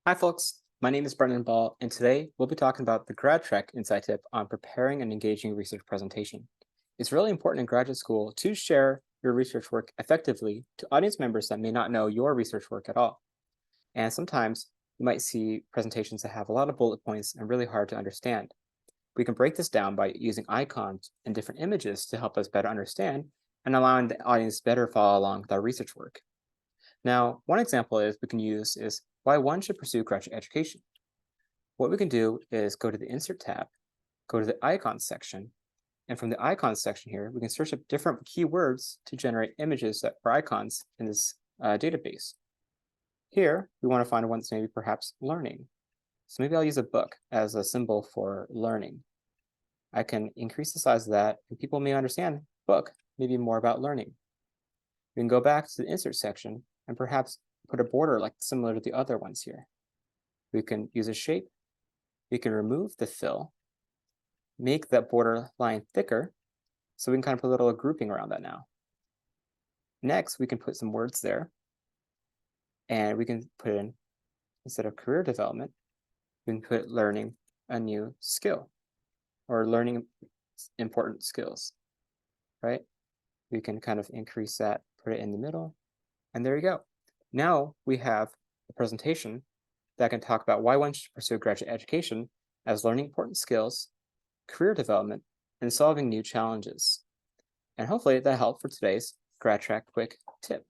Hi, folks. My name is Brendan Ball, and today we'll be talking about the GradTrack insight tip on preparing an engaging research presentation. It's really important in graduate school to share your research work effectively to audience members that may not know your research work at all. And sometimes you might see presentations that have a lot of bullet points and really hard to understand. We can break this down by using icons and different images to help us better understand and allowing the audience better follow along with our research work. Now, one example we can use is why one should pursue graduate education. What we can do is go to the Insert tab, go to the Icons section, and from the Icons section here, we can search up different keywords to generate images that are icons in this database. Here, we want to find one that's maybe perhaps learning. So maybe I'll use a book as a symbol for learning. I can increase the size of that, and people may understand book, maybe more about learning. We can go back to the Insert section and perhaps put a border like similar to the other ones here. We can use a shape. We can remove the fill, make that border line thicker, so we can kind of put a little grouping around that now. Next, we can put some words there, and we can put in, instead of career development, we can put learning a new skill, or learning important skills, right? We can kind of increase that, put it in the middle, and there you go. Now we have a presentation that can talk about why one should pursue graduate education as learning important skills, career development, and solving new challenges. And hopefully that helped for today's GradTrack quick tip.